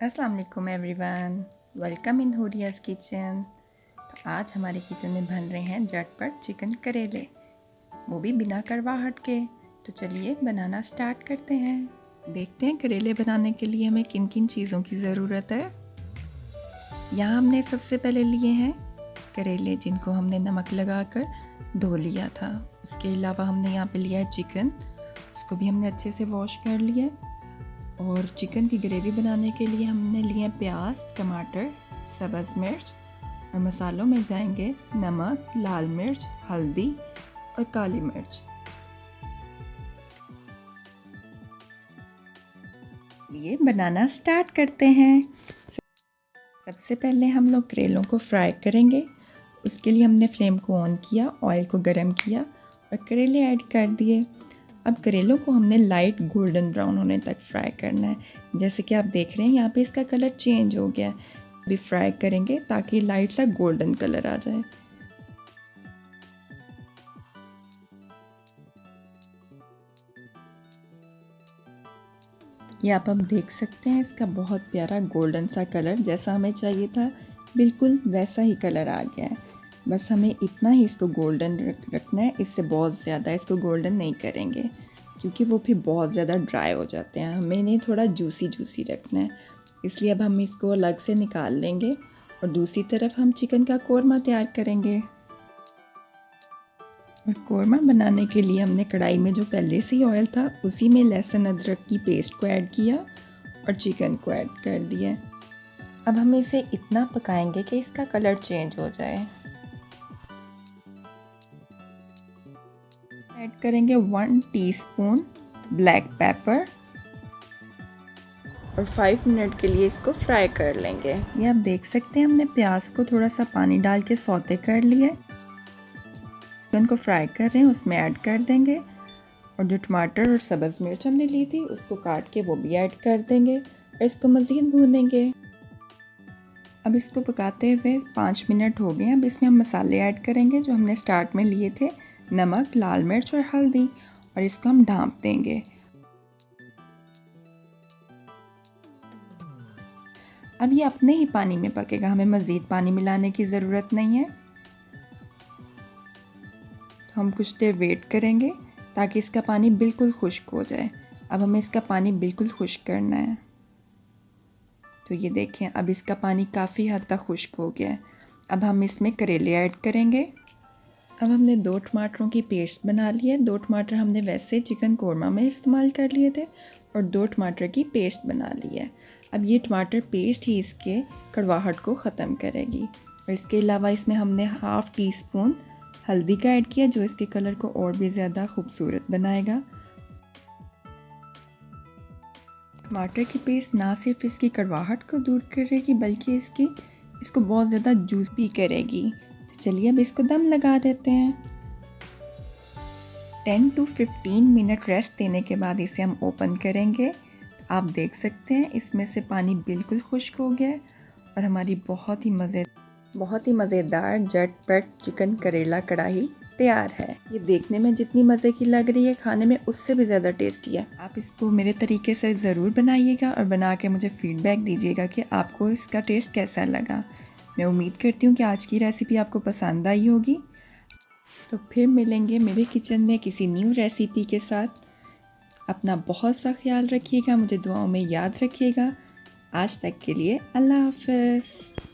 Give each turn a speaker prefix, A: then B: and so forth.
A: अस्सलाम वालेकुम everyone, welcome in हुरियाज़ kitchen. तो आज हमारे किचन में बन रहे हैं झटपट चिकन करेले, वो भी बिना कड़वाहट के। तो चलिए बनाना स्टार्ट करते हैं। देखते हैं करेले बनाने के लिए हमें किन किन चीज़ों की ज़रूरत है। यहाँ हमने सबसे पहले लिए हैं करेले, जिनको हमने नमक लगाकर धो लिया था। उसके अलावा हमने यहाँ पे लिया है चिकन, उसको भी हमने अच्छे से वॉश कर लिया। और चिकन की ग्रेवी बनाने के लिए हमने लिए प्याज, टमाटर, सब्ज़ मिर्च, और मसालों में जाएंगे नमक, लाल मिर्च, हल्दी और काली मिर्च। ये बनाना स्टार्ट करते हैं। सबसे पहले हम लोग करेलों को फ्राई करेंगे। उसके लिए हमने फ्लेम को ऑन किया, ऑयल को गरम किया और करेले ऐड कर दिए। अब करेलों को हमने लाइट गोल्डन ब्राउन होने तक फ्राई करना है। जैसे कि आप देख रहे हैं यहाँ पे इसका कलर चेंज हो गया है। अभी फ्राई करेंगे ताकि लाइट सा गोल्डन कलर आ जाए। ये आप अब देख सकते हैं, इसका बहुत प्यारा गोल्डन सा कलर जैसा हमें चाहिए था, बिल्कुल वैसा ही कलर आ गया है। बस हमें इतना ही इसको गोल्डन रखना है, इससे बहुत ज़्यादा इसको गोल्डन नहीं करेंगे क्योंकि वो फिर बहुत ज़्यादा ड्राई हो जाते हैं। हमें इन्हें थोड़ा जूसी जूसी रखना है, इसलिए अब हम इसको अलग से निकाल लेंगे और दूसरी तरफ हम चिकन का कोरमा तैयार करेंगे। और कोरमा बनाने के लिए हमने कढ़ाई में जो पहले से ही ऑयल था उसी में लहसुन अदरक की पेस्ट को ऐड किया और चिकन को ऐड कर दिया। अब हम इसे इतना पकाएंगे कि इसका कलर चेंज हो जाए। ऐड करेंगे 1 टीस्पून ब्लैक पेपर और 5 मिनट के लिए इसको फ्राई कर लेंगे। ये आप देख सकते हैं, हमने प्याज को थोड़ा सा पानी डाल के सौते कर लिया। चिकन को फ्राई कर रहे हैं, उसमें ऐड कर देंगे और जो टमाटर और सब्ज़ मिर्च हमने ली थी उसको काट के वो भी ऐड कर देंगे और इसको मज़ीद भूनेंगे। अब इसको पकाते हुए 5 मिनट हो गए। अब इसमें हम मसाले ऐड करेंगे जो हमने स्टार्ट में लिए थे, नमक, लाल मिर्च और हल्दी, और इसको हम ढाँप देंगे। अब ये अपने ही पानी में पकेगा, हमें मज़ीद पानी मिलाने की ज़रूरत नहीं है। तो हम कुछ देर वेट करेंगे ताकि इसका पानी बिल्कुल खुश्क हो जाए। अब हमें इसका पानी बिल्कुल खुश्क करना है। तो ये देखें, अब इसका पानी काफ़ी हद तक खुश्क हो गया है। अब हम इसमें करेले ऐड करेंगे। अब हमने 2 टमाटरों की पेस्ट बना ली है। 2 टमाटर हमने वैसे चिकन कोरमा में इस्तेमाल कर लिए थे और 2 टमाटर की पेस्ट बना ली है। अब ये टमाटर पेस्ट ही इसके कड़वाहट को ख़त्म करेगी। और इसके अलावा इसमें हमने हाफ़ टीस्पून हल्दी का ऐड किया जो इसके कलर को और भी ज़्यादा खूबसूरत बनाएगा। टमाटर की पेस्ट ना सिर्फ इसकी कड़वाहट को दूर करेगी बल्कि इसको बहुत ज़्यादा जूस भी करेगी। तो चलिए अब इसको दम लगा देते हैं। 10 to 15 मिनट रेस्ट देने के बाद इसे हम ओपन करेंगे। तो आप देख सकते हैं इसमें से पानी बिल्कुल खुश्क हो गया है और हमारी बहुत ही मज़ेदार झटपट चिकन करेला कढ़ाई तैयार है। ये देखने में जितनी मज़े की लग रही है, खाने में उससे भी ज़्यादा टेस्टी है। आप इसको मेरे तरीके से ज़रूर बनाइएगा और बना के मुझे फ़ीडबैक दीजिएगा कि आपको इसका टेस्ट कैसा लगा। मैं उम्मीद करती हूँ कि आज की रेसिपी आपको पसंद आई होगी। तो फिर मिलेंगे मेरे किचन में किसी न्यू रेसिपी के साथ। अपना बहुत सा ख्याल रखिएगा, मुझे दुआओं में याद रखिएगा। आज तक के लिए अल्लाह हाफ़िज़।